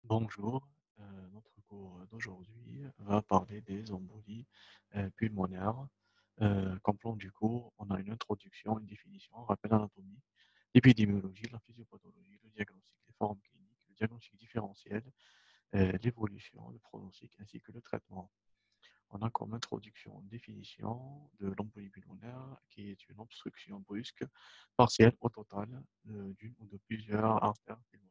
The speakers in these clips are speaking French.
Bonjour, notre cours d'aujourd'hui va parler des embolies pulmonaires. Comme plan du cours, on a une introduction, une définition, un rappel anatomique, l'épidémiologie, la physiopathologie, le diagnostic, les formes cliniques, le diagnostic différentiel, l'évolution, le pronostic ainsi que le traitement. On a comme introduction une définition de l'embolie pulmonaire qui est une obstruction brusque, partielle ou totale d'une ou de plusieurs artères pulmonaires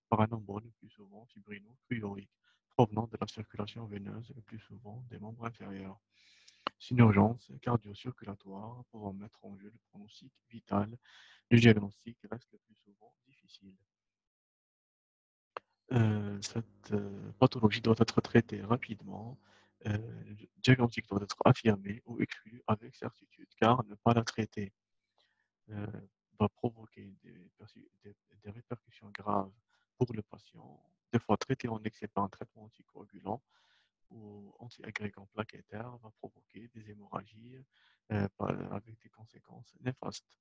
par un embole le plus souvent fibrino-fluorique provenant de la circulation veineuse le plus souvent des membres inférieurs. C'est une urgence cardio-circulatoire pouvant mettre en jeu le pronostic vital. Le diagnostic reste le plus souvent difficile. Cette pathologie doit être traitée rapidement. Le diagnostic doit être affirmé ou exclu avec certitude, car ne pas la traiter euh, va provoquer des répercussions graves pour le patient. Des fois, traité en excès par un traitement anticoagulant ou anti-agrégant plaquettaire va provoquer des hémorragies avec des conséquences néfastes.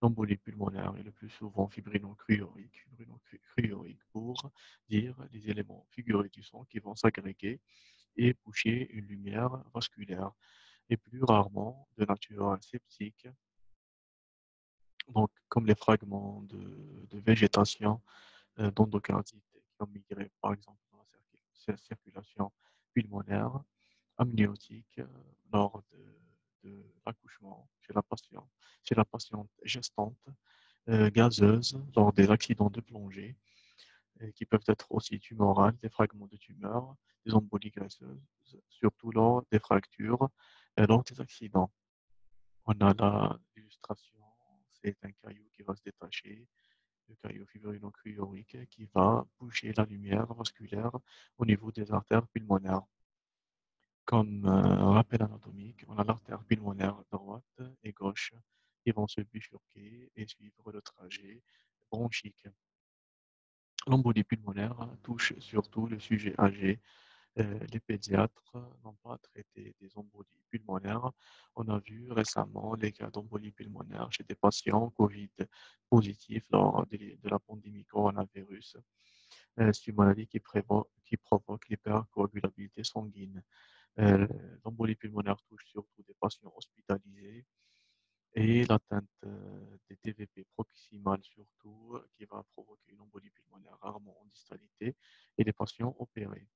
L'embolie pulmonaire est le plus souvent fibrino-cruorique pour dire les éléments figurés du sang qui vont s'agréger et boucher une lumière vasculaire, et plus rarement de nature septique, donc comme les fragments de végétation d'endocardite qui ont migré par exemple dans la circulation pulmonaire amniotique lors de l'accouchement chez la patiente gestante, gazeuse lors des accidents de plongée, qui peuvent être aussi tumorales, des fragments de tumeurs, des embolies graisseuses, surtout lors des fractures et lors des accidents. On a l'illustration, c'est un caillou qui va se détacher, le caillou fibrino-cruorique qui va boucher la lumière vasculaire au niveau des artères pulmonaires. Comme rappel anatomique, on a l'artère pulmonaire droite et gauche qui vont se bifurquer et suivre le trajet bronchique. L'embolie pulmonaire touche surtout le sujet âgé. Les pédiatres n'ont pas traité des embolies pulmonaires. On a vu récemment les cas d'embolie pulmonaire chez des patients Covid positifs lors de la pandémie coronavirus. C'est une maladie qui provoque l'hypercoagulabilité sanguine. Euh, L'embolie pulmonaire touche surtout des patients hospitalisés et l'atteinte des TVP proximales surtout, qui va provoquer une embolie pulmonaire rarement en distalité, et des patients opérés.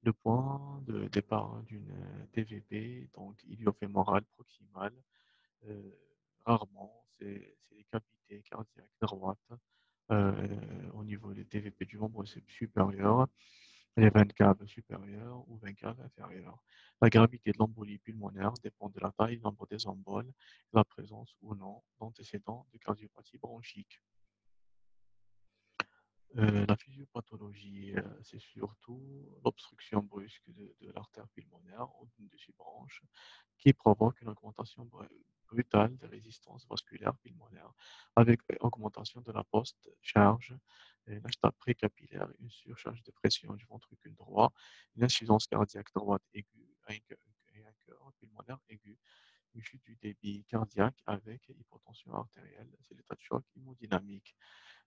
Le point de départ d'une TVP, donc iliofémorale proximale, euh, rarement, c'est les cavités cardiaques droites au niveau des TVP du membre supérieur, les veines caves supérieures ou veines caves inférieures. La gravité de l'embolie pulmonaire dépend de la taille et du nombre des emboles et la présence ou non d'antécédents de cardiopathie bronchique. La physiopathologie, c'est surtout l'obstruction brusque de l'artère pulmonaire ou d'une de ses branches qui provoque une augmentation brutale de résistance vasculaire pulmonaire avec augmentation de la post-charge, une achète précapillaire, une surcharge de pression du ventricule droit, une insuffisance cardiaque droite aiguë et un cœur pulmonaire aigu, une chute du débit cardiaque avec hypotension artérielle. C'est l'état de choc hémodynamique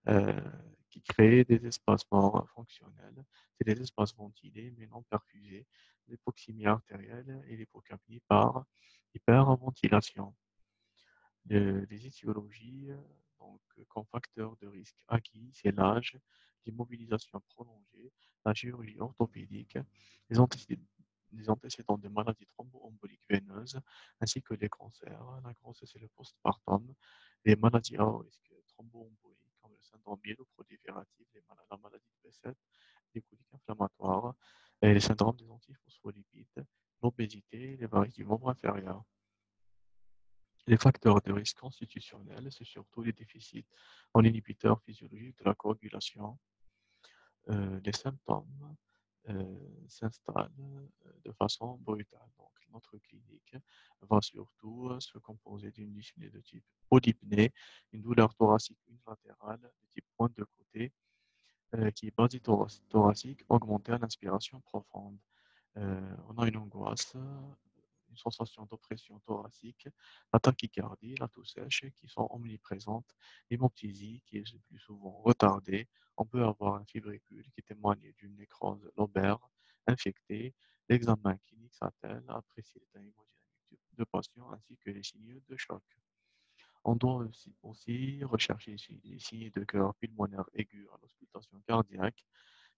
euh, qui crée des espacements fonctionnels. C'est des espaces ventilés mais non perfusés, l'hypoxémie artérielle et l'hypocapnie par hyperventilation. Les étiologies, donc, comme facteurs de risque acquis, c'est l'âge, l'immobilisation prolongée, la chirurgie orthopédique, les antécédents de maladies thromboemboliques veineuses, ainsi que les cancers, la grossesse et le postpartum, les maladies à haut risque thromboemboliques, comme le syndrome myéloprolifératif, la maladie de Behçet, les coliques inflammatoires, et les syndromes des antiphospholipides, l'obésité, les varices du membre inférieur. Les facteurs de risque constitutionnels, c'est surtout les déficits en inhibiteurs physiologiques de la coagulation. Les symptômes s'installent de façon brutale. Donc, notre clinique va surtout se composer d'une dyspnée de type polypnée, une douleur thoracique unilatérale de type pointe de côté, qui est thoracique augmentée à l'inspiration profonde. On a une angoisse, une une sensation d'oppression thoracique, la tachycardie, la toux sèche qui sont omniprésentes, l'hémoptysie qui est le plus souvent retardée. On peut avoir un fibricule qui témoigne d'une nécrose lobaire infectée. L'examen clinique s'attelle à apprécier l'état hémodynamique de patient ainsi que les signaux de choc. On doit aussi rechercher les signes de cœur pulmonaire aigu à l'auscultation cardiaque,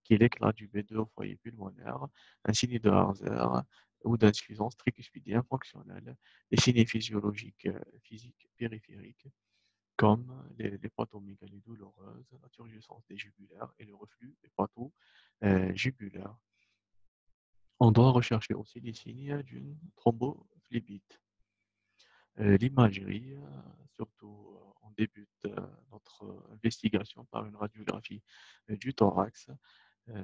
qui est l'éclat du B2 au foyer pulmonaire, un signe de Harzer ou d'insuffisance tricuspidéenne fonctionnelle, les signes physiologiques physiques périphériques, comme les patomégalies douloureuses, la turgescence des jugulaires et le reflux hépato-jugulaire. On doit rechercher aussi les signes d'une thrombophlébite. L'imagerie, surtout, on débute notre investigation par une radiographie du thorax.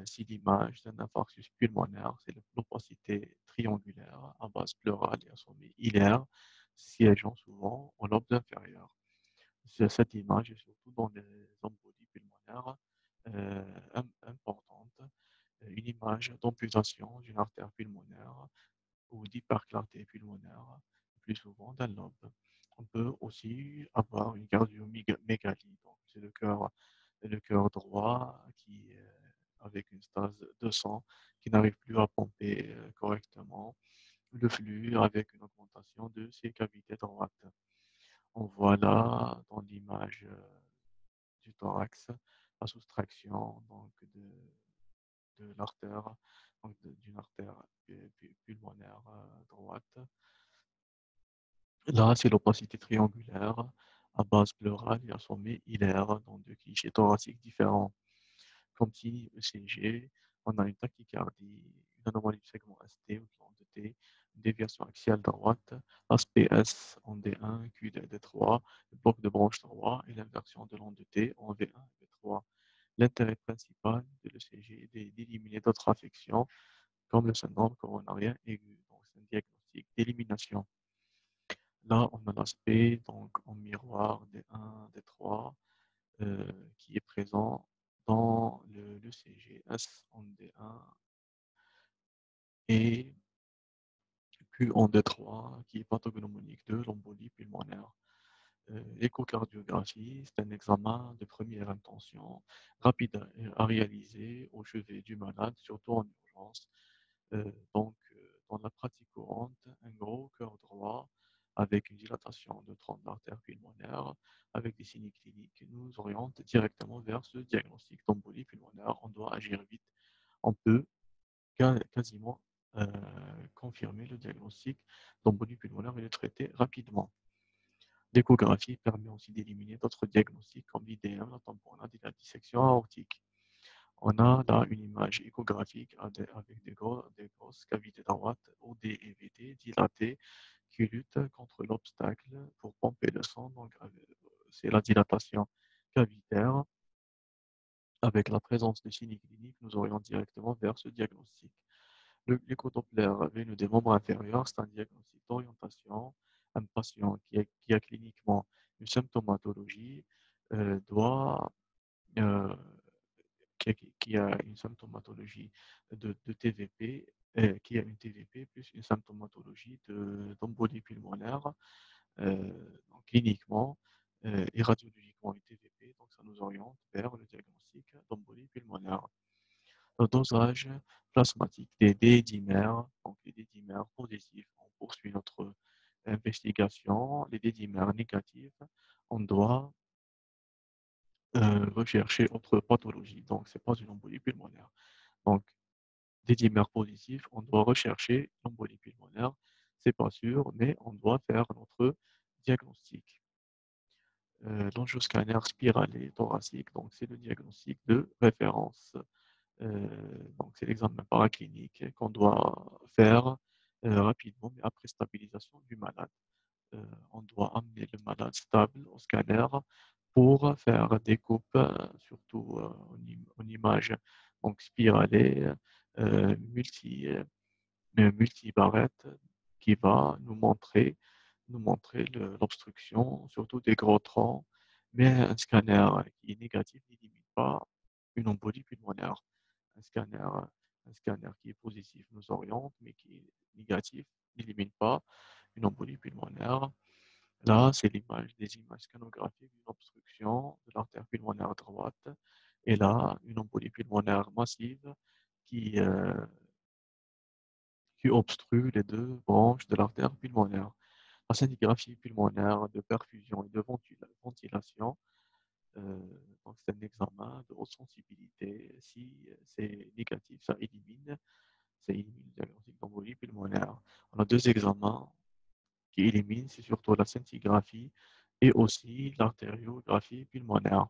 Si l'image d'un infarctus pulmonaire, c'est l'opacité triangulaire à base pleurale et à sommet hilaire, siégeant souvent au lobe inférieur. Cette image est surtout dans les embolies pulmonaires importantes, une image d'amputation d'une artère pulmonaire ou d'hyperclarté pulmonaire, plus souvent d'un lobe. On peut aussi avoir une cardiomégalie, donc c'est le cœur droit qui, avec une stase de sang qui n'arrive plus à pomper correctement, le flux avec une augmentation de ses cavités droites. On voit là dans l'image du thorax la soustraction donc, de l'artère, d'une artère pulmonaire droite. Là, c'est l'opacité triangulaire à base pleurale et à sommet hilaire dans deux clichés thoraciques différents. Comme si ECG, on a une tachycardie, une anomalie du segment ST ou plan de T, une déviation axiale droite, aspect S en D1, Q de D3, le bloc de branche droit et l'inversion de l'onde de T en V1 et V3. L'intérêt principal de l'ECG est d'éliminer d'autres affections comme le syndrome coronarien aigu. Donc, c'est un diagnostic d'élimination. Là, on a l'aspect donc en miroir D1, D3 qui est présent dans le CGS en D1 et Q en D3 qui est pathognomonique de l'embolie pulmonaire. L'échocardiographie, c'est un examen de première intention, rapide à réaliser au chevet du malade, surtout en urgence. Dans la pratique courante, un gros cœur droit avec une dilatation de trompe d'artère pulmonaire, avec des signes cliniques, nous oriente directement vers ce diagnostic d'embolie pulmonaire. On doit agir vite. On peut quasiment confirmer le diagnostic d'embolie pulmonaire et le traiter rapidement. L'échographie permet aussi d'éliminer d'autres diagnostics comme l'IDM, la tamponade et la dissection aortique. On a là une image échographique avec des grosses cavités droites, OD et VD dilatées, qui luttent contre l'obstacle pour pomper le sang. Donc, c'est la dilatation cavitaire. Avec la présence de signes cliniques, nous orientons directement vers ce diagnostic. L'échodoppler veineux des membres inférieurs, c'est un diagnostic d'orientation. Un patient qui a cliniquement une symptomatologie doit qui a une symptomatologie de TVP, qui a une TVP plus une symptomatologie d'embolie pulmonaire, donc cliniquement et radiologiquement une TVP, donc ça nous oriente vers le diagnostic d'embolie pulmonaire. Le dosage plasmatique des D-dimères, donc les D-dimères positifs, on poursuit notre investigation. Les D-dimères négatifs, on doit rechercher autre pathologie. Donc, ce n'est pas une embolie pulmonaire. Donc, des dimères positifs, on doit rechercher l'embolie pulmonaire. Ce n'est pas sûr, mais on doit faire notre diagnostic. L'angioscanner spiralé thoracique, donc c'est le diagnostic de référence. Donc, c'est l'examen paraclinique qu'on doit faire rapidement, mais après stabilisation du malade. On doit amener le malade stable au scanner pour faire des coupes, surtout en image donc spiralée, multi-barrette, qui va nous montrer l'obstruction, surtout des gros troncs, mais un scanner qui est négatif n'élimine pas une embolie pulmonaire. Un scanner Un scanner qui est positif nous oriente, mais qui est négatif n'élimine pas une embolie pulmonaire. Là, c'est des images scanographiques d'une obstruction de l'artère pulmonaire droite. Et là, une embolie pulmonaire massive qui, euh, qui obstrue les deux branches de l'artère pulmonaire. La scintigraphie pulmonaire de perfusion et de ventilation, euh, donc c'est un examen de haute sensibilité. Si c'est négatif, ça élimine le diagnostic d'embolie pulmonaire. On a deux examens qui éliminent, c'est surtout la scintigraphie et aussi l'artériographie pulmonaire.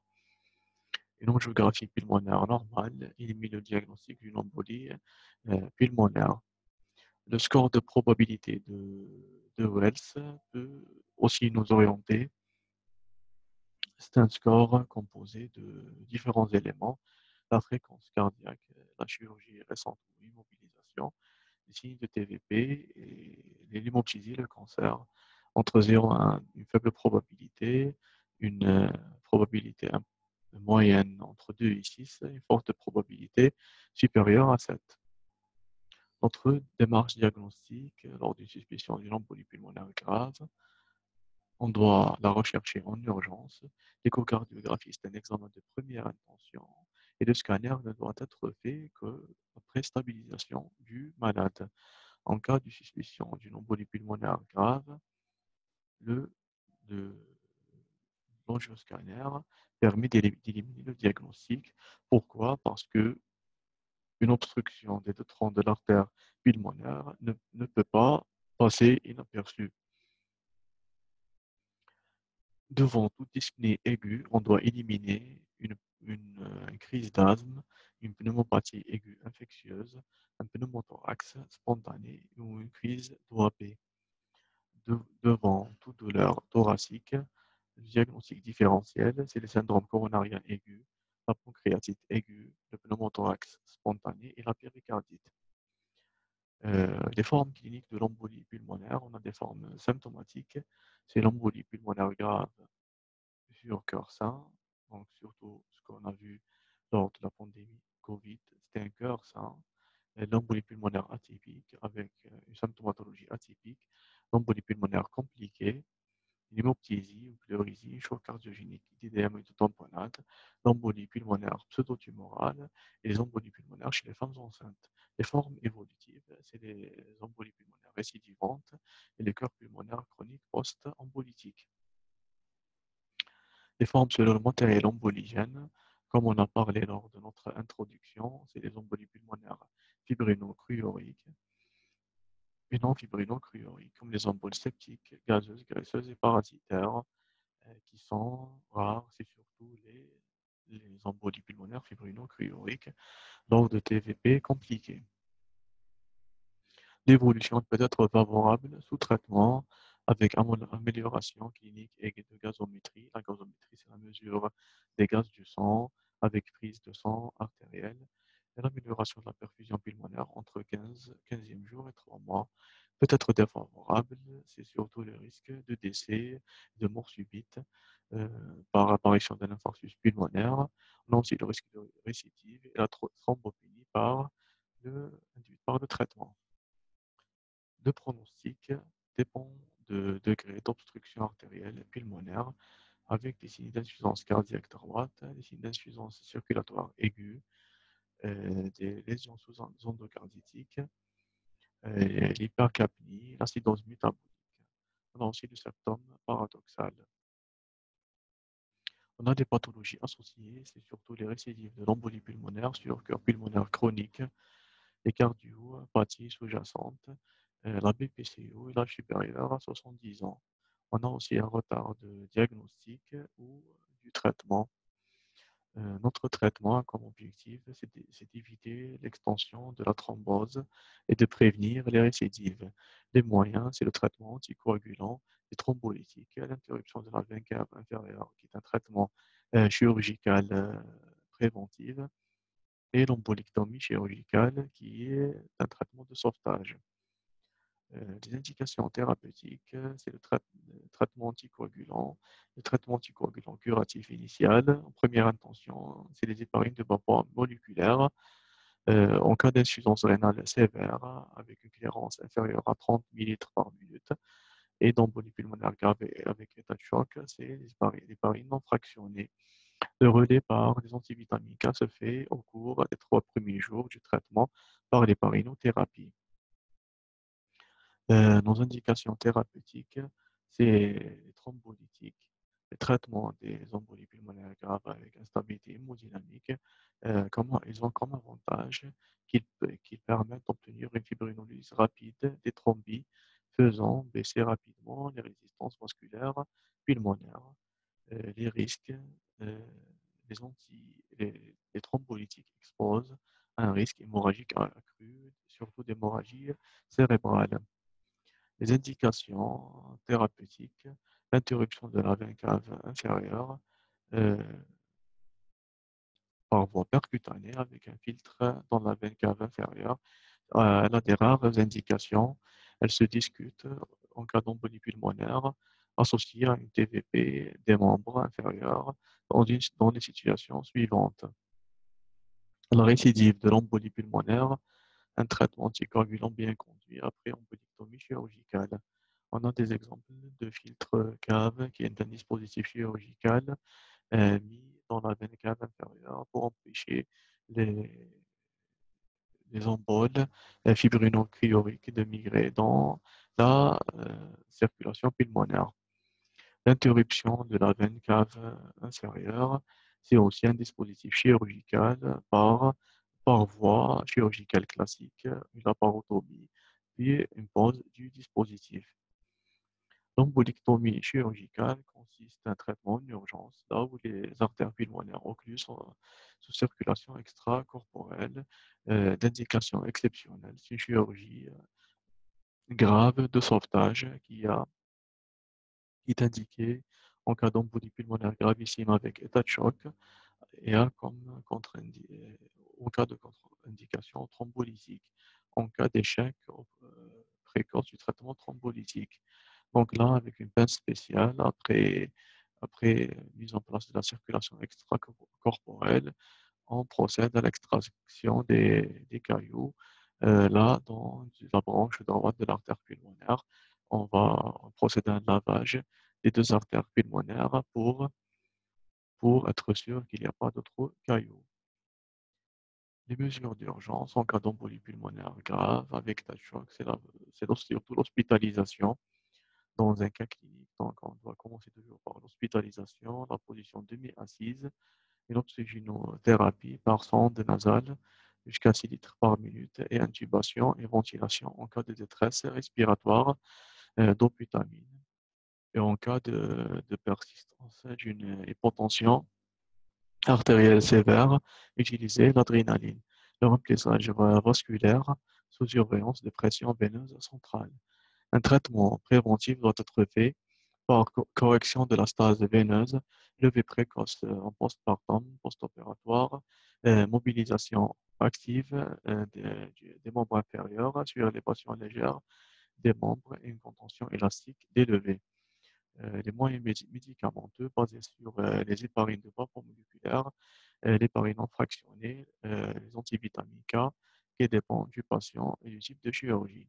Une angiographie pulmonaire normale élimine le diagnostic d'une embolie pulmonaire. Le score de probabilité de Wells peut aussi nous orienter. C'est un score composé de différents éléments: la fréquence cardiaque, la chirurgie récente ou immobilisation, les signes de TVP et l'hémoptysie, le cancer. Entre 0 et 1, une faible probabilité, une probabilité moyenne entre 2 et 6, une forte probabilité supérieure à 7. Notre démarche diagnostique lors d'une suspicion d'une embolie pulmonaire grave, on doit la rechercher en urgence. L'échocardiographie, c'est un examen de première intention et le scanner ne doit être fait qu'après stabilisation du malade. En cas de suspicion d'une embolie pulmonaire grave, le l'angioscanner permet d'éliminer le diagnostic. Pourquoi? Parce que une obstruction des deux troncs de l'artère pulmonaire ne peut pas passer inaperçue. Devant toute dyspnée aiguë, on doit éliminer une crise d'asthme, une pneumopathie aiguë infectieuse, un pneumothorax spontané ou une crise d'OAP. Devant toute douleur thoracique, le diagnostic différentiel, c'est le syndrome coronarien aigu, la pancréatite aiguë, le pneumothorax spontané et la péricardite. Les formes cliniques de l'embolie pulmonaire, on a des formes symptomatiques, c'est l'embolie pulmonaire grave sur cœur sain, donc surtout ce qu'on a vu lors de la pandémie Covid, c'était un cœur sain, l'embolie pulmonaire atypique avec une symptomatologie atypique, l'embolie pulmonaire compliquée, une hémoptysie ou pleurésie, une choc cardiogénique d'IDM et de tamponnade, l'embolie pulmonaire pseudotumorale et les embolies pulmonaires chez les femmes enceintes. Les formes évolutives, c'est les embolies pulmonaires récidivantes et les cœurs pulmonaires chroniques post-embolitiques. Les formes selon le matériel emboligène, comme on a parlé lors de notre introduction, c'est les embolies pulmonaires fibrino-cruoriques et non fibrino-cruoriques, comme les emboles septiques, gazeuses, graisseuses et parasitaires, qui sont rares, c'est surtout les embolies pulmonaires fibrino-cruoriques lors de TVP compliqués. L'évolution peut être favorable sous traitement avec amélioration clinique et de gazométrie. La gazométrie, c'est la mesure des gaz du sang avec prise de sang artérielle. Et l'amélioration de la perfusion pulmonaire entre 15e jour et 3 mois peut être défavorable. C'est surtout le risque de décès, de mort subite par apparition d'un infarctus pulmonaire. On a aussi le risque de récidive et la thrombopénie induite par le traitement. Le pronostic dépend du degré d'obstruction artérielle pulmonaire avec des signes d'insuffisance cardiaque droite, des signes d'insuffisance circulatoire aiguë, des lésions sous-endocardiitiques, l'hypercapnie, l'acidose métabolique. On a aussi le symptôme paradoxal. On a des pathologies associées, c'est surtout les récidives de l'embolie pulmonaire sur cœur pulmonaire chronique, les cardiopathies sous-jacentes, la BPCO et l'âge supérieur à 70 ans. On a aussi un retard de diagnostic ou du traitement. Notre traitement comme objectif, c'est d'éviter l'extension de la thrombose et de prévenir les récidives. Les moyens, c'est le traitement anticoagulant et thrombolytique, l'interruption de la veine cave inférieure, qui est un traitement chirurgical préventif, et l'embolectomie chirurgicale, qui est un traitement de sauvetage. Les indications thérapeutiques, c'est le traitement anticoagulant, le traitement anticoagulant curatif initial. En première intention, c'est les héparines de vapeur moléculaire. En cas d'insuffisance rénale sévère avec une clairance inférieure à 30 millilitres par minute et d'embolie pulmonaire grave avec état de choc, c'est l'héparine non fractionnée. Le relais par des antivitamines K se fait au cours des 3 premiers jours du traitement par l'héparinothérapie. Nos indications thérapeutiques, c'est les thrombolytiques, le traitement des embolies pulmonaires graves avec instabilité hémodynamique, ils ont comme avantage qu'ils permettent d'obtenir une fibrinolyse rapide des thrombis, faisant baisser rapidement les résistances vasculaires pulmonaires. Les risques, euh, les thrombolytiques exposent à un risque hémorragique accru, surtout d'hémorragie cérébrale. Les indications thérapeutiques, l'interruption de la veine cave inférieure euh, par voie percutanée avec un filtre dans la veine cave inférieure. Elle a des rares indications. Elle se discute en cas d'embolie pulmonaire associée à une TVP des membres inférieurs dans les situations suivantes. La récidive de l'embolie pulmonaire, un traitement anticoagulant bien conduit après embolectomie chirurgicale. On a des exemples de filtres cave qui est un dispositif chirurgical mis dans la veine cave inférieure pour empêcher les, les emboles fibrino-cryoriques de migrer dans la circulation pulmonaire. L'interruption de la veine cave inférieure, c'est aussi un dispositif chirurgical par voie chirurgicale classique, une laparotomie, puis une pause du dispositif. L'embolectomie chirurgicale consiste à un traitement en urgence, là où les artères pulmonaires occluses sont sous circulation extracorporelle, d'indication exceptionnelle. C'est une chirurgie grave de sauvetage qui est indiquée en cas d'embolie pulmonaire gravissime avec état de choc et a comme en cas de contre-indication thrombolytique, en cas d'échec précoce du traitement thrombolytique. Donc là, avec une pince spéciale, après mise en place de la circulation extracorporelle, on procède à l'extraction des cailloux. Là, dans la branche droite de l'artère pulmonaire, on va procéder à un lavage des deux artères pulmonaires pour être sûr qu'il n'y a pas d'autres cailloux. Les mesures d'urgence en cas d'embolie pulmonaire grave avec état de choc, c'est surtout l'hospitalisation. Dans un cas clinique, donc on doit commencer toujours par l'hospitalisation, la position demi-assise et l'oxygénothérapie par sonde nasale jusqu'à 6 litres par minute et intubation et ventilation en cas de détresse respiratoire d'obutamine. Et en cas de persistance d'une hypotension artérielle sévère, utiliser l'adrénaline. Le remplissage vasculaire sous surveillance de pression veineuse centrale. Un traitement préventif doit être fait par correction de la stase veineuse, levée précoce en postpartum, post-opératoire, mobilisation active des membres inférieurs, surélévation légère des membres et une contention élastique des levées. Les moyens médicamenteux basés sur les héparines de vapeur moléculaire, l'héparine non fractionnée, les antivitamines K, qui dépendent du patient et du type de chirurgie.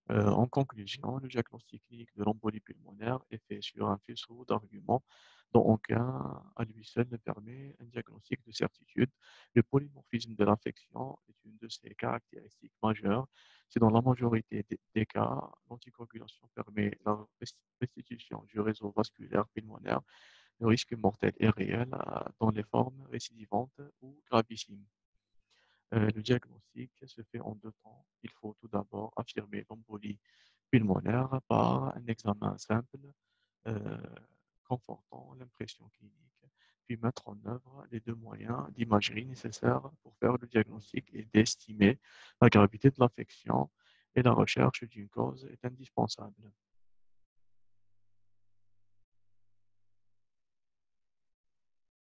En conclusion, le diagnostic clinique de l'embolie pulmonaire est fait sur un faisceau d'arguments dont aucun à lui seul ne permet un diagnostic de certitude. Le polymorphisme de l'infection est une de ses caractéristiques majeures. C'est dans la majorité des cas, l'anticoagulation permet la restitution du réseau vasculaire pulmonaire. Le risque mortel est réel dans les formes récidivantes ou gravissimes. Le diagnostic se fait en deux temps. Il faut tout d'abord affirmer l'embolie pulmonaire par un examen simple euh, confortant l'impression clinique, puis mettre en œuvre les deux moyens d'imagerie nécessaires pour faire le diagnostic et d'estimer la gravité de l'affection et la recherche d'une cause est indispensable.